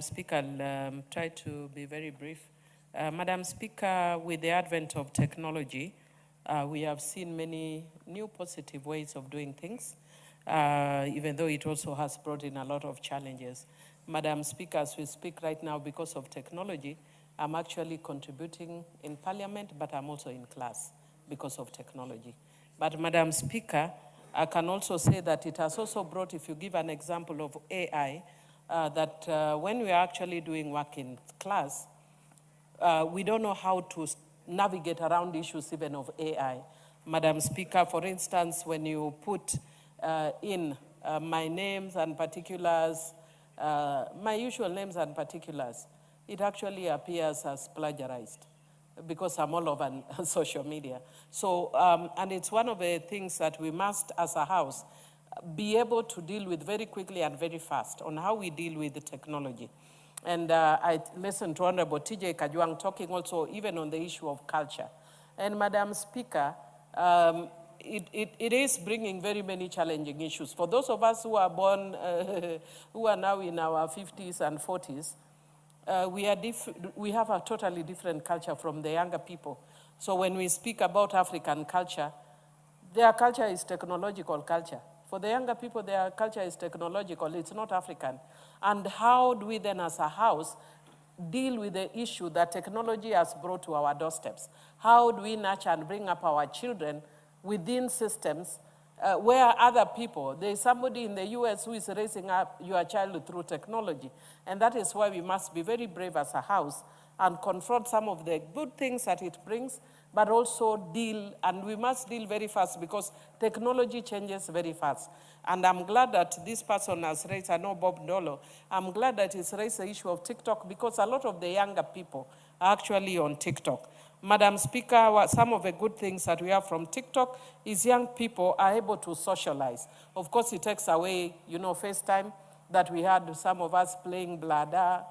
Speaker, I'll try to be very brief. Madam Speaker, with the advent of technology, we have seen many new positive ways of doing things, even though it also has brought in a lot of challenges. Madam Speaker, as we speak right now, because of technology, I'm actually contributing in Parliament, but I'm also in class because of technology. But Madam Speaker, I can also say that it has also brought, if you give an example of AI, that when we are actually doing work in class, we don't know how to navigate around issues even of AI. Madam Speaker, for instance, when you put in my names and particulars, my usual names and particulars, it actually appears as plagiarized because I'm all over social media. So, and it's one of the things that we must, as a house, be able to deal with very quickly and very fast on how we deal with the technology. And I listened to Honorable TJ Kajwang talking also even on the issue of culture. And Madam Speaker, it is bringing very many challenging issues. For those of us who are born, who are now in our 50s and 40s, we have a totally different culture from the younger people. So when we speak about African culture, their culture is technological culture. For the younger people, their culture is technological, it's not African. And how do we then as a house deal with the issue that technology has brought to our doorsteps? How do we nurture and bring up our children within systems where other people, there's somebody in the US who is raising up your child through technology. And that is why we must be very brave as a house and confront some of the good things that it brings, but also deal, and we must deal very fast because technology changes very fast. And I'm glad that this person has raised, I know Bob Ndolo, I'm glad that he's raised the issue of TikTok because a lot of the younger people are actually on TikTok. Madam Speaker, some of the good things that we have from TikTok is young people are able to socialize. Of course, it takes away, FaceTime that we had some of us playing bladder,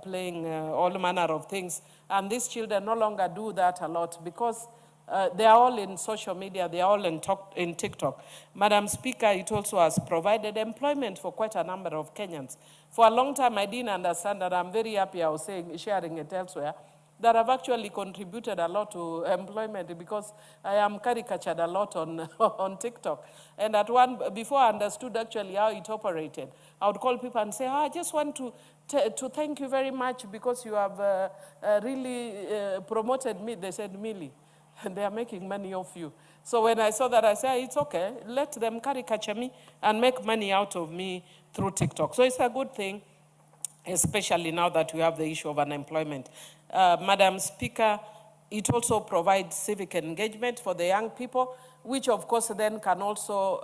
playing all manner of things. And these children no longer do that a lot because they are all in social media, they are all in TikTok. Madam Speaker, it also has provided employment for quite a number of Kenyans. For a long time, I didn't understand that. I'm very happy I was sharing it elsewhere, that have actually contributed a lot to employment because I am caricatured a lot on TikTok. And before I understood actually how it operated, I would call people and say, I just want to thank you very much because you have really promoted me. They said, Millie, and they are making money off you. So when I saw that, I said, it's okay, let them caricature me and make money out of me through TikTok. So it's a good thing, especially now that we have the issue of unemployment. Madam Speaker, it also provides civic engagement for the young people, which of course then can also,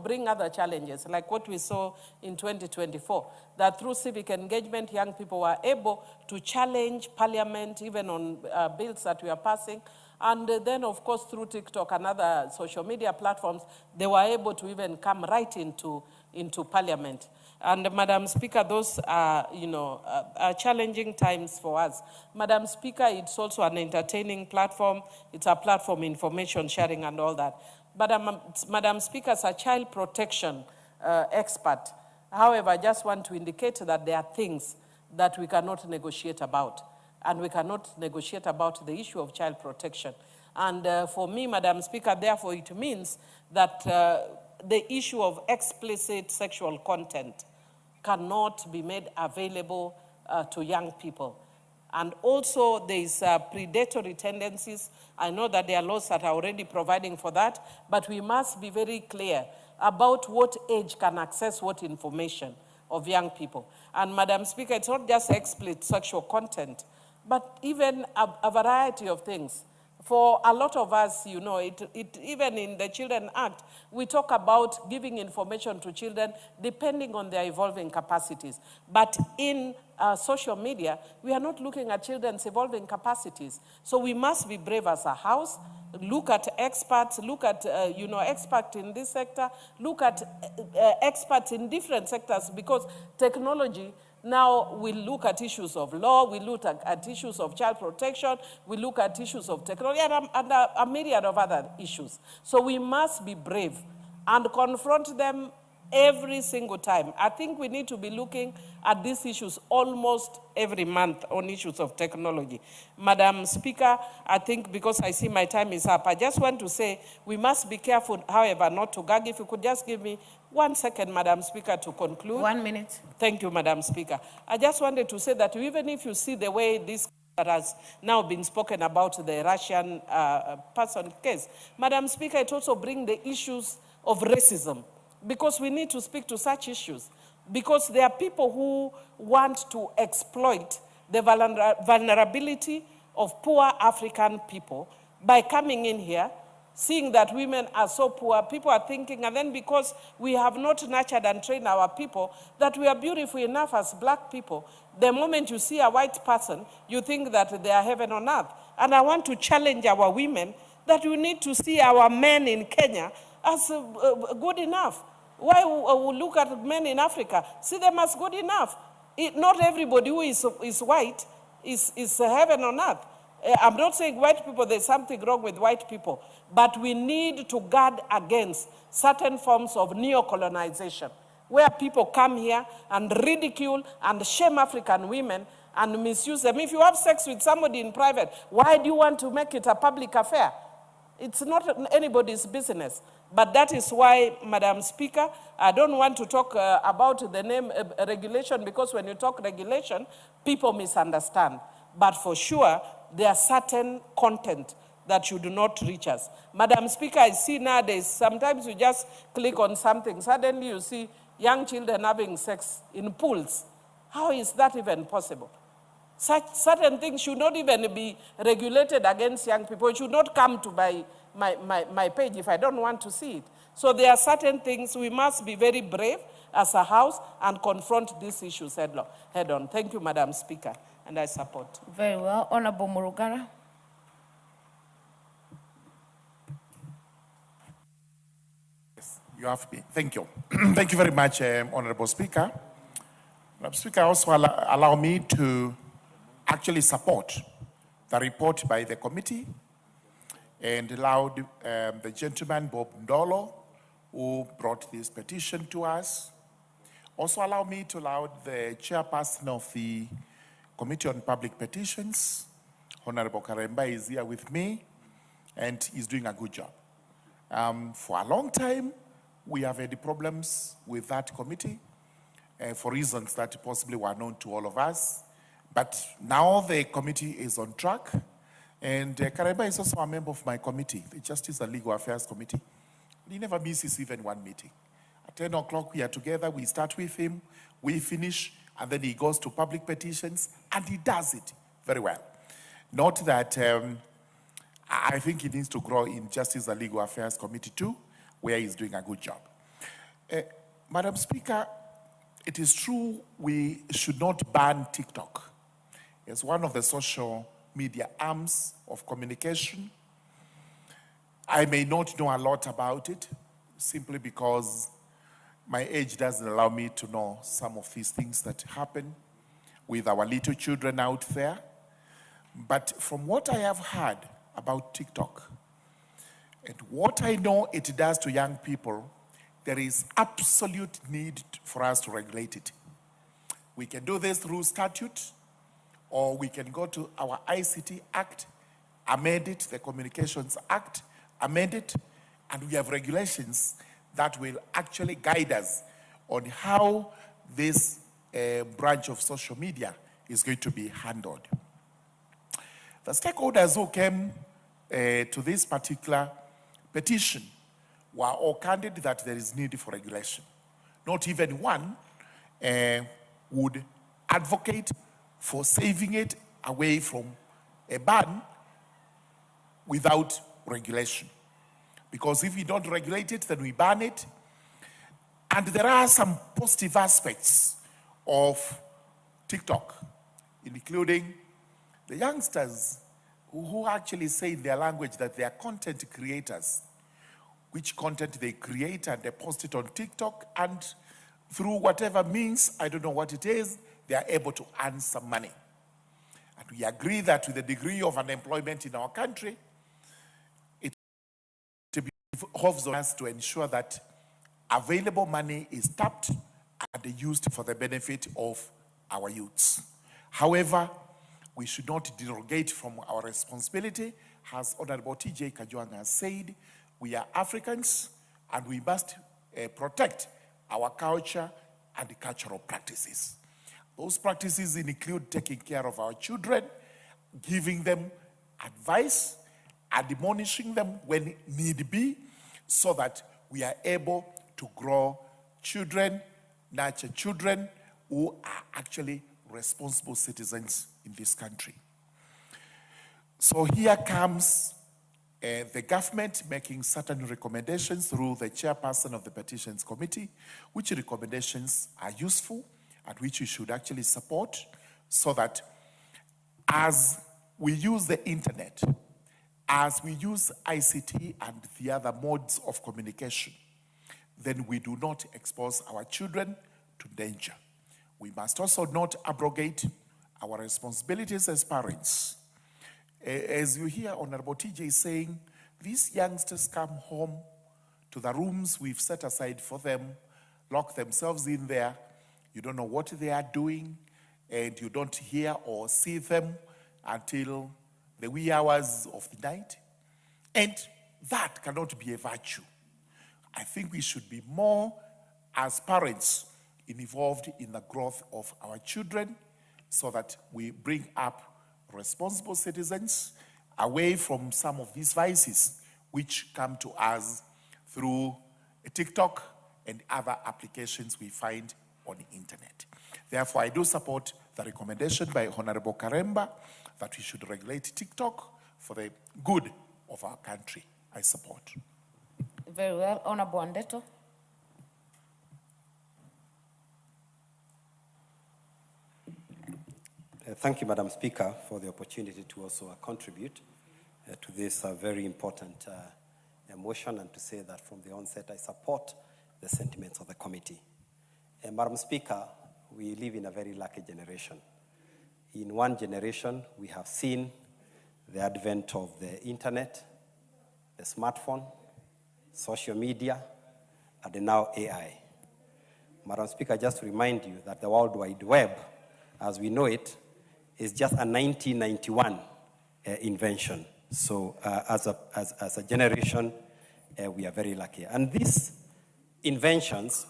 bring other challenges, like what we saw in 2024, that through civic engagement, young people were able to challenge Parliament, even on bills that we are passing. And then, of course, through TikTok and other social media platforms, they were able to even come right into Parliament. And Madam Speaker, those are, are challenging times for us. Madam Speaker, it's also an entertaining platform. It's a platform, information sharing and all that. But Madam Speaker, as a child protection expert, however, I just want to indicate that there are things that we cannot negotiate about. And we cannot negotiate about the issue of child protection. And for me, Madam Speaker, therefore, it means that the issue of explicit sexual content cannot be made available to young people. And also, there is predatory tendencies. I know that there are laws that are already providing for that, but we must be very clear about what age can access what information of young people. And Madam Speaker, it's not just explicit sexual content, but even a variety of things. For a lot of us, even in the Children Act, we talk about giving information to children depending on their evolving capacities. But in social media, we are not looking at children's evolving capacities. So we must be brave as a house, look at experts, look at, experts in this sector, look at experts in different sectors, because technology now we look at issues of law, we look at issues of child protection, we look at issues of technology, and a myriad of other issues. So we must be brave and confront them every single time. I think we need to be looking at these issues almost every month on issues of technology. Madam Speaker, I think because I see my time is up, I just want to say we must be careful, however, not to gag. If you could just give me 1 second, Madam Speaker, to conclude. 1 minute. Thank you, Madam Speaker. I just wanted to say that even if you see the way this that has now been spoken about, the Russian person case, Madam Speaker, it also brings the issues of racism, because we need to speak to such issues, because there are people who want to exploit the vulnerability of poor African people by coming in here, seeing that women are so poor. People are thinking, and then because we have not nurtured and trained our people, that we are beautiful enough as black people, the moment you see a white person, you think that they are heaven on earth. And I want to challenge our women that we need to see our men in Kenya as good enough. Why we look at men in Africa, see them as good enough. Not everybody who is white is heaven on earth. I'm not saying white people, there's something wrong with white people, but we need to guard against certain forms of neo-colonization, where people come here and ridicule and shame African women and misuse them. If you have sex with somebody in private, why do you want to make it a public affair? It's not anybody's business. But that is why, Madam Speaker, I don't want to talk about the name regulation, because when you talk regulation, people misunderstand. But for sure, there are certain content that should not reach us. Madam Speaker, I see nowadays, sometimes you just click on something, suddenly you see young children having sex in pools. How is that even possible? Certain things should not even be regulated against young people. It should not come to my page if I don't want to see it. So there are certain things we must be very brave as a house and confront these issues head on. Thank you, Madam Speaker, and I support. Very well. Honorable Murugara. Yes, you have me. Thank you. Thank you very much, Honorable Speaker. Madam Speaker, also allow me to actually support the report by the committee and allowed the gentleman, Bob Ndolo, who brought this petition to us. Also allow me to allow the chairperson of the Committee on Public Petitions, Honorable Karemba, is here with me, and he's doing a good job. For a long time, we have had problems with that committee for reasons that possibly were known to all of us. But now the committee is on track, and Karemba is also a member of my committee, the Justice and Legal Affairs Committee. He never misses even one meeting. At 10 o'clock, we are together, we start with him, we finish, and then he goes to public petitions, and he does it very well. Note that I think he needs to grow in Justice and Legal Affairs Committee too, where he's doing a good job. Madam Speaker, it is true we should not ban TikTok. It's one of the social media arms of communication. I may not know a lot about it, simply because my age doesn't allow me to know some of these things that happen with our little children out there. But from what I have heard about TikTok and what I know it does to young people, there is absolute need for us to regulate it. We can do this through statute, or we can go to our ICT Act, amend it, the Communications Act, amend it, and we have regulations that will actually guide us on how this branch of social media is going to be handled. The stakeholders who came to this particular petition were all candid that there is need for regulation. Not even one would advocate for saving it away from a ban without regulation. Because if we don't regulate it, then we ban it. And there are some positive aspects of TikTok, including the youngsters who actually say in their language that they are content creators, which content they create and they post it on TikTok, and through whatever means, I don't know what it is, they are able to earn some money. And we agree that with the degree of unemployment in our country, it behoves on us to ensure that available money is tapped and used for the benefit of our youths. However, we should not derogate from our responsibility. As Honorable T.J. Kajwang has said, we are Africans and we must protect our culture and cultural practices. Those practices include taking care of our children, giving them advice, admonishing them when need be, so that we are able to grow children, nurture children who are actually responsible citizens in this country. So here comes the government making certain recommendations through the chairperson of the Petitions Committee, which recommendations are useful and which we should actually support, so that as we use the internet, as we use ICT and the other modes of communication, then we do not expose our children to danger. We must also not abrogate our responsibilities as parents. As you hear Honorable TJ saying, these youngsters come home to the rooms we've set aside for them, lock themselves in there. You don't know what they are doing, and you don't hear or see them until the wee hours of the night. And that cannot be a virtue. I think we should be more, as parents, involved in the growth of our children, so that we bring up responsible citizens away from some of these vices which come to us through TikTok and other applications we find on the internet. Therefore, I do support the recommendation by Honorable Karemba that we should regulate TikTok for the good of our country. I support. Very well. Honorable Wandeto. Thank you, Madam Speaker, for the opportunity to also contribute to this very important motion, and to say that from the onset I support the sentiments of the committee. Madam Speaker, we live in a very lucky generation. In one generation, we have seen the advent of the internet, the smartphone, social media, and now AI. Madam Speaker, just to remind you that the World Wide Web, as we know it, is just a 1991 invention. So as a generation, we are very lucky. And these inventions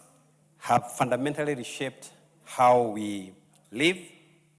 have fundamentally reshaped how we live,